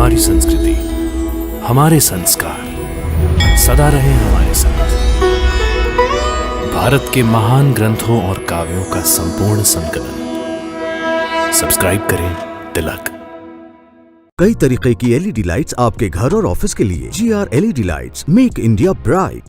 हमारी संस्कृति, हमारे संस्कार सदा रहे हमारे साथ। भारत के महान ग्रंथों और काव्यों का संपूर्ण संकलन। सब्सक्राइब करें तिलक। कई तरीके की एलईडी लाइट्स आपके घर और ऑफिस के लिए। GR LED lights, make India bright.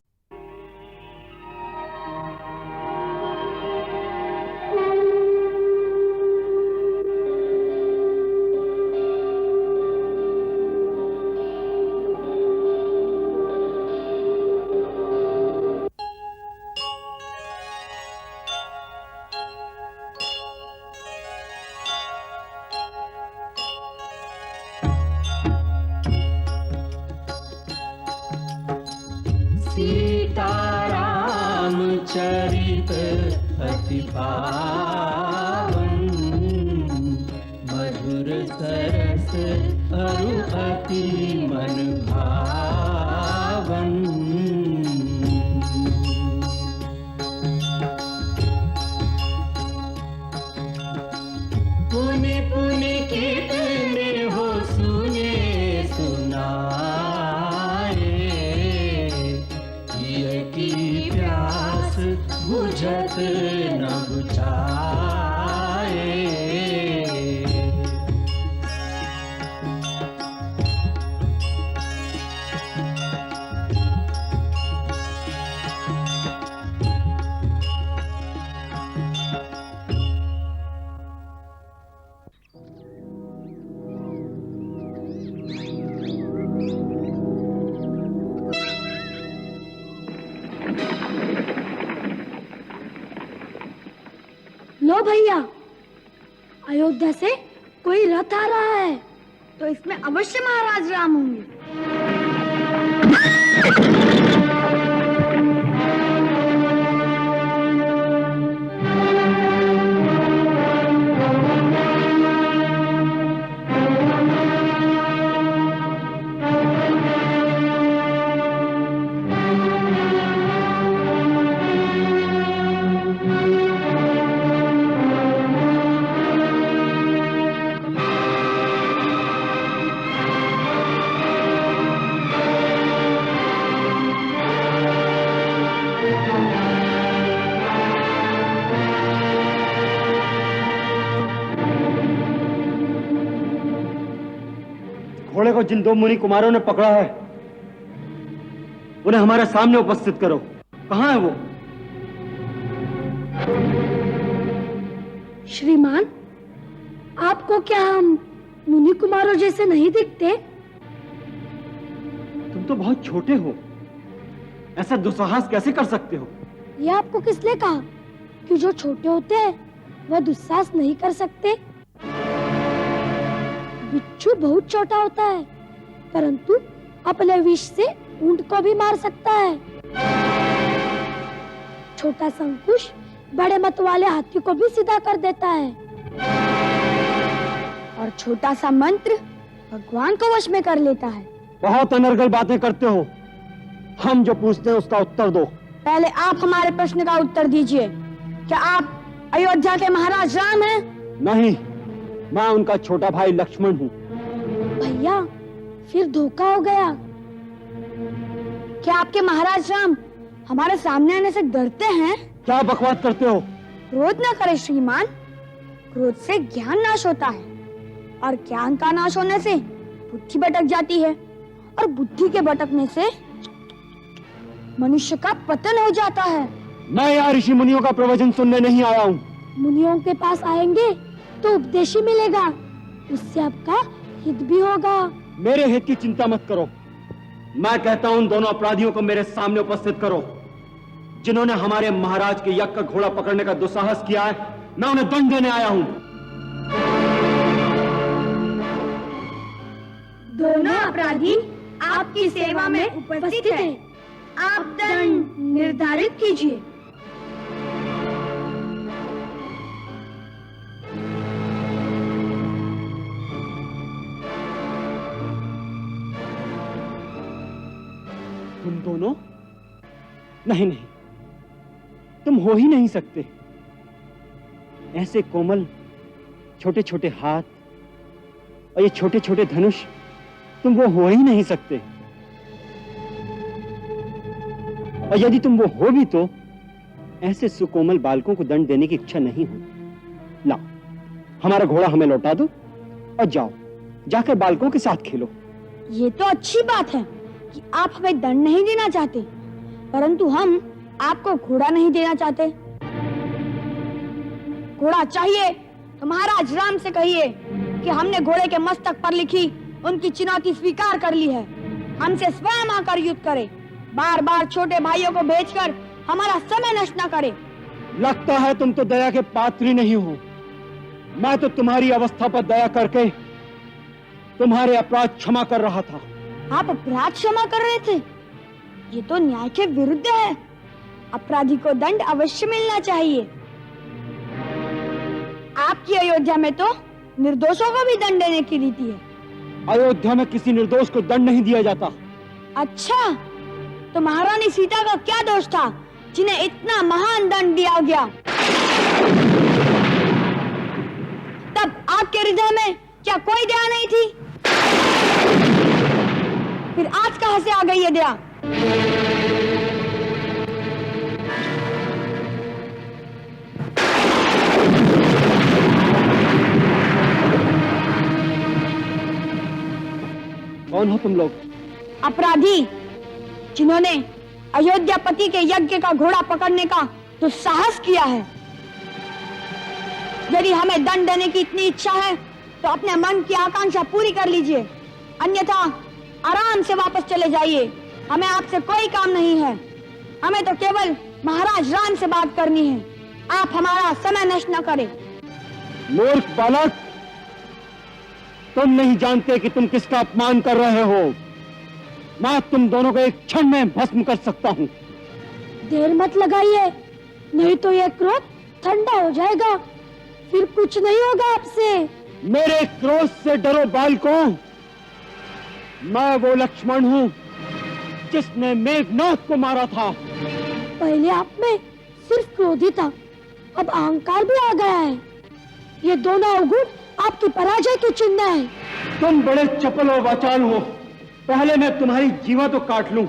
Sitaram चरित अति पावन, मधुर सरस अरु अति मन भावन। पुनि पुनि कितने हो सुने सुनाए, की प्यास बुझत न बुझाए। लो भैया, अयोध्या से कोई रथ आ रहा है, तो इसमें अवश्य महाराज राम होंगे। घोड़े को जिन दो मुनि कुमारों ने पकड़ा है, उन्हें हमारे सामने उपस्थित करो। कहाँ है वो? श्रीमान, आपको क्या हम मुनि कुमारों जैसे नहीं दिखते? तुम तो बहुत छोटे हो, ऐसा दुस्साहस कैसे कर सकते हो? ये आपको किसने कहा कि जो छोटे होते हैं वह दुस्साहस नहीं कर सकते? बिच्छू बहुत छोटा होता है, परंतु अपने विष से ऊंट को भी मार सकता है। छोटा संकुश बड़े मत वाले हाथी को भी सीधा कर देता है, और छोटा सा मंत्र भगवान को वश में कर लेता है। बहुत अनर्गल बातें करते हो। हम जो पूछते हैं उसका उत्तर दो। पहले आप हमारे प्रश्न का उत्तर दीजिए। क्या आप अयोध्या के महाराज राम हैं? नहीं, मैं उनका छोटा भाई लक्ष्मण हूँ। भैया, फिर धोखा हो गया। क्या आपके महाराज राम हमारे सामने आने से डरते हैं? क्या बकवास करते हो? क्रोध न करे श्रीमान, क्रोध से ज्ञान नाश होता है, और ज्ञान का नाश होने से बुद्धि भटक जाती है, और बुद्धि के भटकने से मनुष्य का पतन हो जाता है। मैं यहाँ ऋषि मुनियों का प्रवचन सुनने नहीं आया हूँ। मुनियों के पास आएंगे तो उपदेश ही मिलेगा, उससे आपका हित भी होगा। मेरे हित की चिंता मत करो। मैं कहता हूँ उन दोनों अपराधियों को मेरे सामने उपस्थित करो, जिन्होंने हमारे महाराज के यज्ञ का घोड़ा पकड़ने का दुस्साहस किया है। मैं उन्हें दंड देने आया हूँ। दोनों अपराधी आपकी सेवा में उपस्थित हैं। आप दंड निर्धारित कीजिए। तुम दोनों? नहीं नहीं, तुम हो ही नहीं सकते। ऐसे कोमल छोटे छोटे हाथ और ये छोटे छोटे धनुष तुम वो हो ही नहीं सकते, और यदि तुम वो हो भी तो ऐसे सुकोमल बालकों को दंड देने की इच्छा नहीं हो। लाओ, हमारा घोड़ा हमें लौटा दो और जाओ, जाकर बालकों के साथ खेलो। ये तो अच्छी बात है कि आप हमें दंड नहीं देना चाहते, परंतु हम आपको घोड़ा नहीं देना चाहते। घोड़ा चाहिए तो महाराज राम से कहिए कि हमने घोड़े के मस्तक पर लिखी उनकी चुनौती स्वीकार कर ली है। हमसे स्वयं आकर युद्ध करे, बार बार छोटे भाइयों को भेजकर हमारा समय नष्ट न करे। लगता है तुम तो दया के पात्र ही नहीं हो। मैं तो तुम्हारी अवस्था पर दया करके तुम्हारे अपराध क्षमा कर रहा था। आप अपराध क्षमा कर रहे थे? ये तो न्याय के विरुद्ध है। अपराधी को दंड अवश्य मिलना चाहिए। आपकी अयोध्या में तो निर्दोषों को भी दंड देने की रीति है। अयोध्या में किसी निर्दोष को दंड नहीं दिया जाता। अच्छा, तो महारानी सीता का क्या दोष था जिन्हें इतना महान दंड दिया गया? तब आपके हृदय में क्या कोई दया नहीं थी? फिर आज कहां से आ गई ये दया? कौन हो तुम लोग? अपराधी, जिन्होंने अयोध्यापति के यज्ञ का घोड़ा पकड़ने का दुस्साहस किया है। यदि हमें दंड देने की इतनी इच्छा है तो अपने मन की आकांक्षा पूरी कर लीजिए, अन्यथा आराम से वापस चले जाइए। हमें आपसे कोई काम नहीं है। हमें तो केवल महाराज राम से बात करनी है। आप हमारा समय नष्ट न करें। मूर्ख बालक, तुम नहीं जानते कि तुम किसका अपमान कर रहे हो। मैं तुम दोनों को एक क्षण में भस्म कर सकता हूँ। देर मत लगाइए, नहीं तो यह क्रोध ठंडा हो जाएगा, फिर कुछ नहीं होगा आपसे। मेरे क्रोध से डरो बालकों। मैं वो लक्ष्मण हूँ जिसने मेघनाथ को मारा था। पहले आप में सिर्फ क्रोध ही था, अब अहंकार भी आ गया है। ये दोनों अवगुण आपकी पराजय के चिन्ह है। तुम बड़े चपल और वाचाल हो। पहले मैं तुम्हारी जीवा तो काट लूं।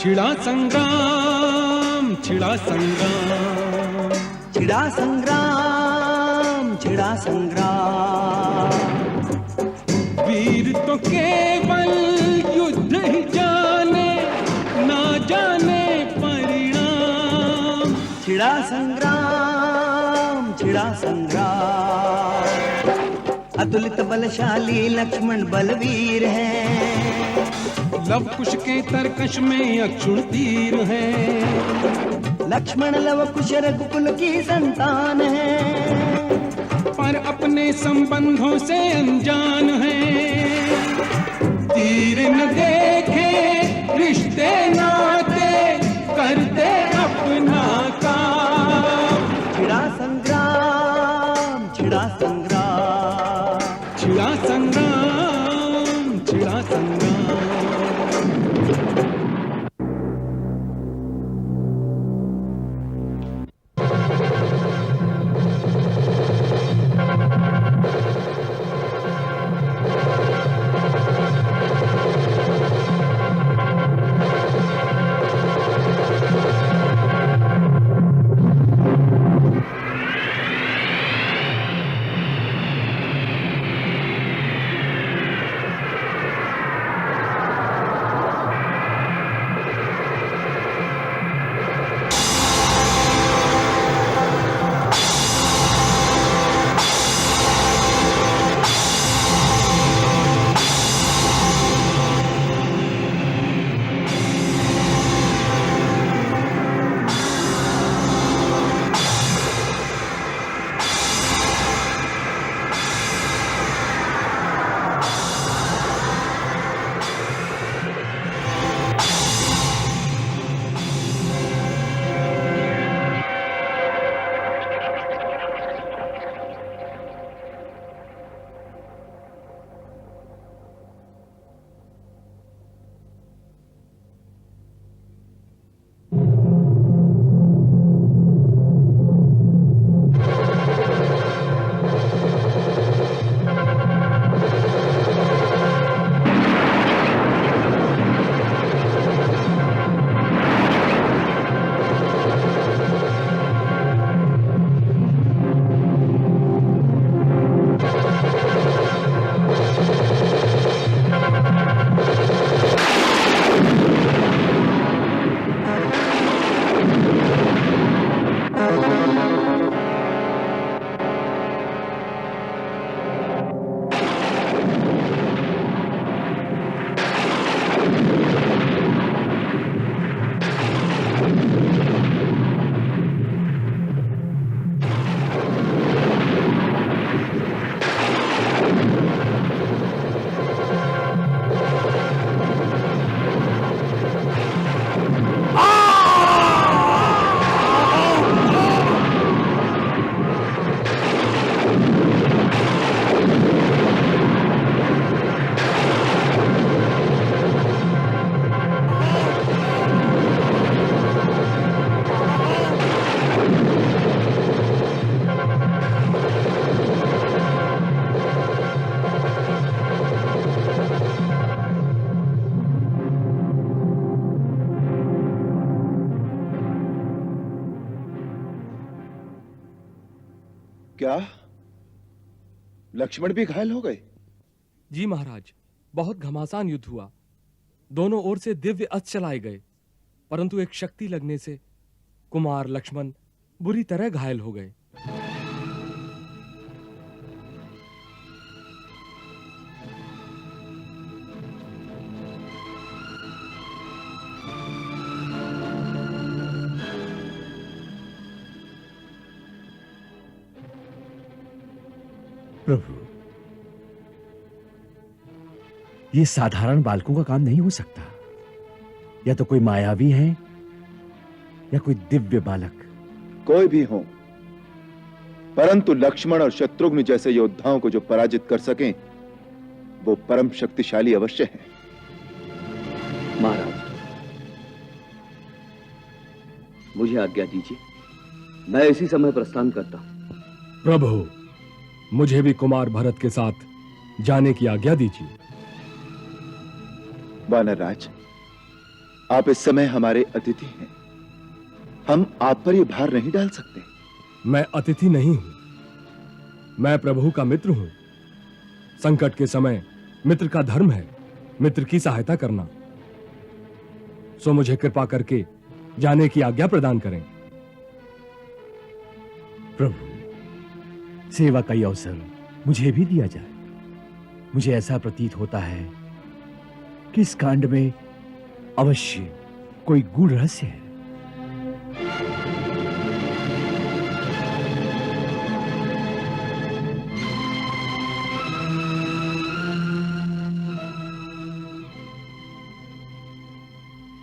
छिड़ा संग्राम, छिड़ा संग्राम, छिड़ा संग्राम, छिड़ा संग्राम। वीर तो केवल युद्ध ही जाने, ना जाने परिणाम। छिड़ा संग्राम, छिड़ा संग्राम। अतुलित बलशाली लक्ष्मण बलवीर है। लव कुश के तरकश में अक्षुण तीर है। लक्ष्मण लव कुश रघुकुल की संतान है, पर अपने संबंधों से अनजान है। तीर न देखे रिश्ते नाते, करते अपना काम। छिड़ा संग्राम, छिड़ा संग्राम। छिड़ा संग्राम, छिड़ा संग्राम। क्या लक्ष्मण भी घायल हो गए? जी महाराज, बहुत घमासान युद्ध हुआ। दोनों ओर से दिव्य अस्त्र चलाए गए, परंतु एक शक्ति लगने से कुमार लक्ष्मण बुरी तरह घायल हो गए। प्रभु, ये साधारण बालकों का काम नहीं हो सकता। या तो कोई मायावी है या कोई दिव्य बालक। कोई भी हो, परंतु लक्ष्मण और शत्रुघ्न जैसे योद्धाओं को जो पराजित कर सकें, वो परम शक्तिशाली अवश्य हैं। महाराज, मुझे आज्ञा दीजिए, मैं इसी समय प्रस्थान करता हूं। प्रभु, मुझे भी कुमार भरत के साथ जाने की आज्ञा दीजिए। वानरराज, आप इस समय हमारे अतिथि हैं। हम आप पर यह भार नहीं डाल सकते। मैं अतिथि नहीं हूं, मैं प्रभु का मित्र हूं। संकट के समय मित्र का धर्म है मित्र की सहायता करना। सो मुझे कृपा करके जाने की आज्ञा प्रदान करें। प्रभु, सेवा का ये अवसर मुझे भी दिया जाए। मुझे ऐसा प्रतीत होता है कि इस कांड में अवश्य कोई गूढ़ रहस्य है।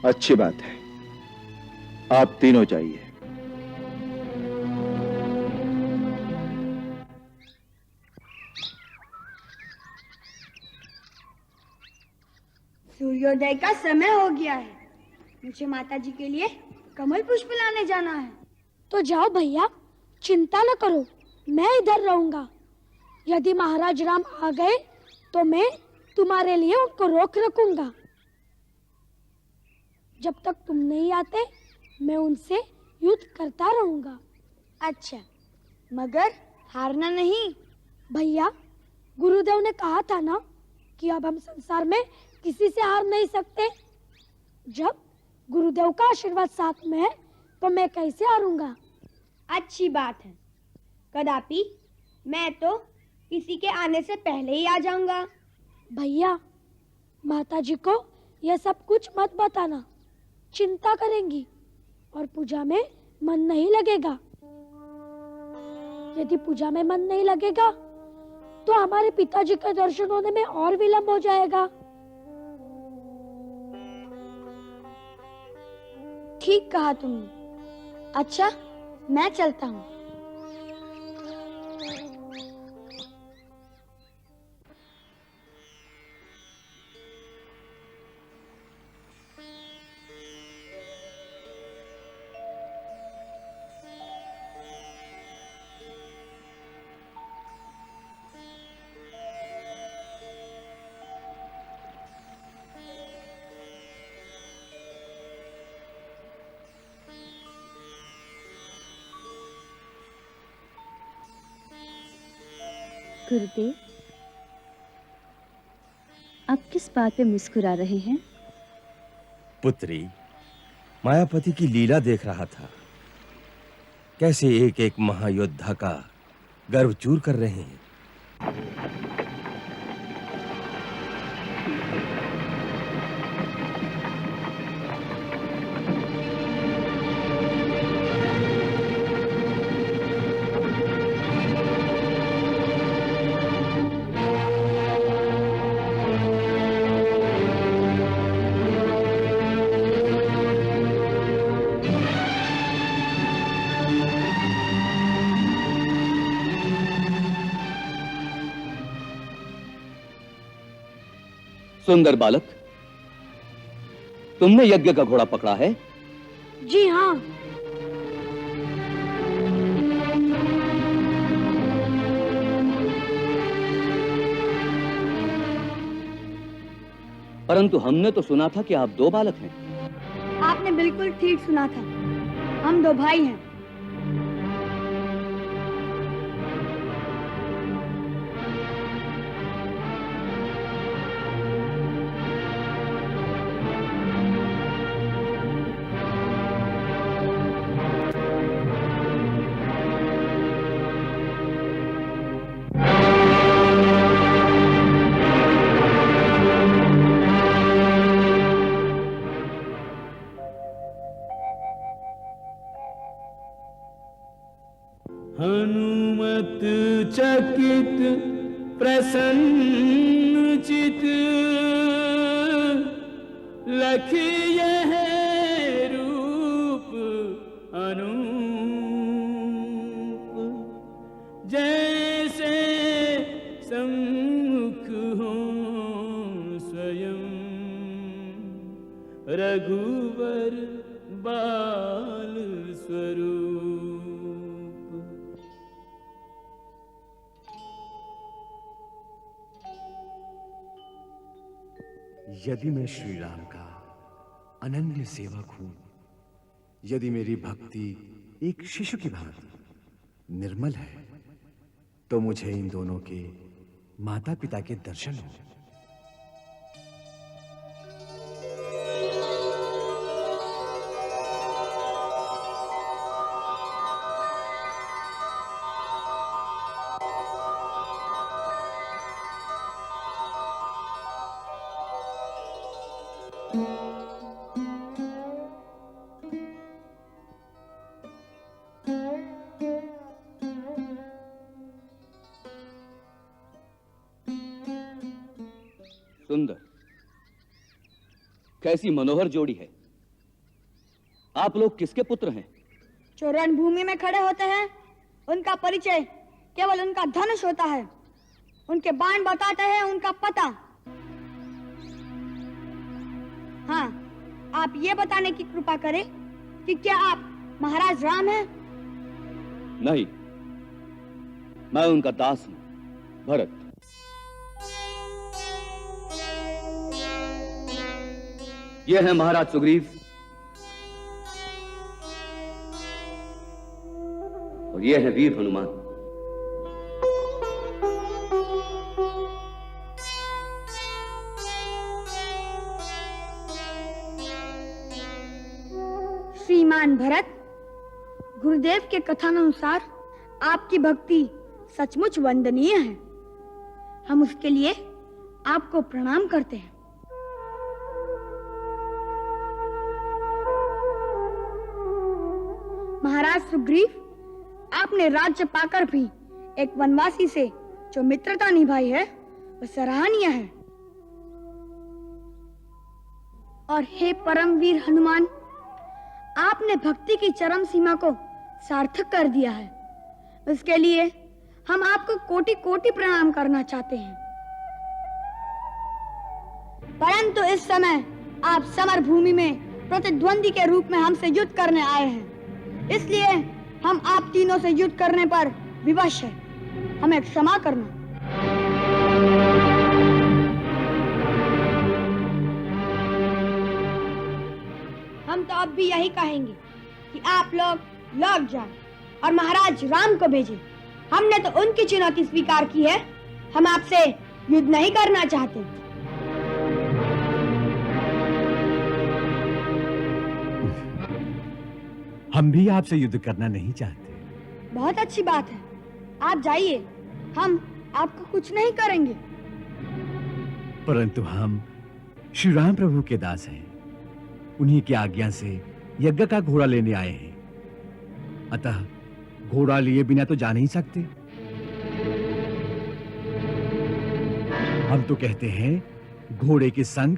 अच्छी बात है, आप तीनों जाइए। सूर्योदय का समय हो गया है। मुझे माताजी के लिए कमल पुष्प लाने जाना है। तो जाओ भैया, चिंता न करो, मैं इधर रहूंगा। यदि महाराज राम आ गए तो मैं तुम्हारे लिए उनको रोक रखूंगा। जब तक तुम नहीं आते मैं उनसे युद्ध करता रहूंगा। अच्छा, मगर हारना नहीं। भैया, गुरुदेव ने कहा था ना कि अब हम संसार में किसी से हार नहीं सकते। जब गुरुदेव का आशीर्वाद साथ में है तो मैं कैसे हारूंगा। अच्छी बात है, कदापि मैं तो किसी के आने से पहले ही आ जाऊंगा। भैया, माताजी को यह सब कुछ मत बताना, चिंता करेंगी और पूजा में मन नहीं लगेगा। यदि पूजा में मन नहीं लगेगा तो हमारे पिताजी का दर्शन होने में और विलंब हो जाएगा। ठीक कहा तुमने। अच्छा, मैं चलता हूँ। गुरुदेव, आप किस बात पे मुस्कुरा रहे हैं? पुत्री, मायापति की लीला देख रहा था। कैसे एक एक महायोद्धा का गर्व चूर कर रहे हैं। सुंदर बालक, तुमने यज्ञ का घोड़ा पकड़ा है? जी हाँ। परंतु हमने तो सुना था कि आप दो बालक हैं। आपने बिल्कुल ठीक सुना था, हम दो भाई हैं। प्रसन्न चित लखिए रूप अनूप, जैसे सम्मुख हो स्वयं रघुवर बाल स्वरूप। यदि मैं श्री राम का अनन्य सेवक हूं, यदि मेरी भक्ति एक शिशु की भांति निर्मल है, तो मुझे इन दोनों के माता पिता के दर्शन हो। सुंदर, कैसी मनोहर जोड़ी है। आप लोग किसके पुत्र हैं? जो रणभूमि में खड़े होते हैं उनका परिचय केवल उनका धनुष होता है, उनके बाण बताते हैं उनका पता। हाँ, आप ये बताने की कृपा करें कि क्या आप महाराज राम हैं? नहीं, मैं उनका दास हूं, भरत। ये है महाराज सुग्रीव और ये है वीर हनुमान। श्रीमान भरत, गुरुदेव के कथनानुसार आपकी भक्ति सचमुच वंदनीय है। हम उसके लिए आपको प्रणाम करते हैं। महाराज सुग्रीव, आपने राज्य पाकर भी एक वनवासी से जो मित्रता निभाई है वह सराहनीय है। और हे परमवीर हनुमान, आपने भक्ति की चरम सीमा को सार्थक कर दिया है। उसके लिए हम आपको कोटि कोटि प्रणाम करना चाहते हैं। परंतु इस समय आप समर भूमि में प्रतिद्वंदी के रूप में हमसे युद्ध करने आए हैं, इसलिए हम आप तीनों से युद्ध करने पर विवश हैं। हमें क्षमा करना। हम तो अब भी यही कहेंगे कि आप लोग लौट जाएं और महाराज राम को भेजें। हमने तो उनकी चुनौती स्वीकार की है, हम आपसे युद्ध नहीं करना चाहते। हम भी आपसे युद्ध करना नहीं चाहते। बहुत अच्छी बात है, आप जाइए, हम आपको कुछ नहीं करेंगे। परंतु हम श्री राम प्रभु के दास हैं, उन्हीं की आज्ञा से यज्ञ का घोड़ा लेने आए हैं। अतः घोड़ा लिए बिना तो जा नहीं सकते। हम तो कहते हैं घोड़े के संग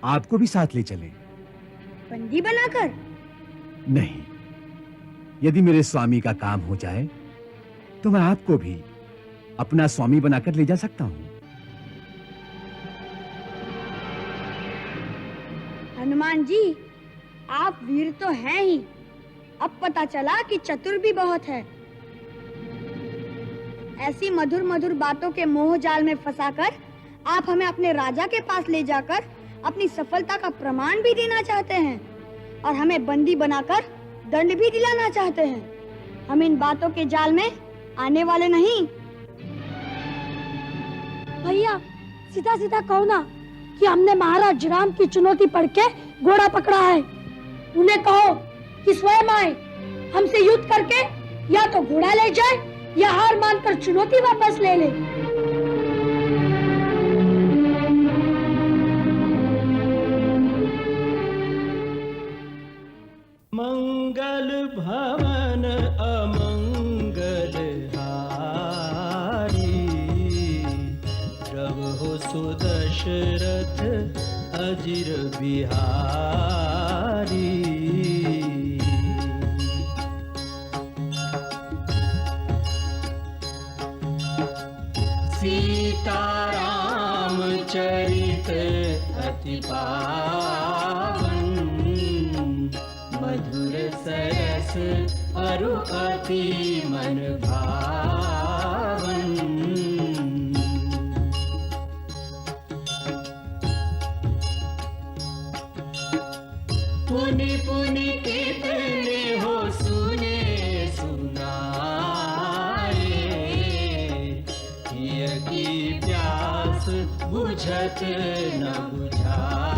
आपको भी साथ ले चलें। बंदी बनाकर? नहीं, यदि मेरे स्वामी का काम हो जाए तो मैं आपको भी अपना स्वामी बनाकर ले जा सकता हूं। हनुमान जी, आप वीर तो हैं ही, अब पता चला कि चतुर भी बहुत है। ऐसी मधुर मधुर बातों के मोह जाल में फंसाकर आप हमें अपने राजा के पास ले जाकर अपनी सफलता का प्रमाण भी देना चाहते हैं और हमें बंदी बनाकर दंड भी दिलाना चाहते हैं। हम इन बातों के जाल में आने वाले नहीं। भैया, सीधा सीधा कहो ना कि हमने महाराज राम की चुनौती पढ़ के घोड़ा पकड़ा है। उन्हें कहो कि स्वयं आए, हमसे युद्ध करके या तो घोड़ा ले जाए या हार मानकर चुनौती वापस ले ले। मंगल भवन अमंगल हारी, सुदशरथ अजिर बिहारी। सीताराम चरित अति पावन, मधुर सरस अरु अति मन भावन। पुनि पुनि कितने हो सुने सुनाए, हिय की प्यास बुझत न बुझाए।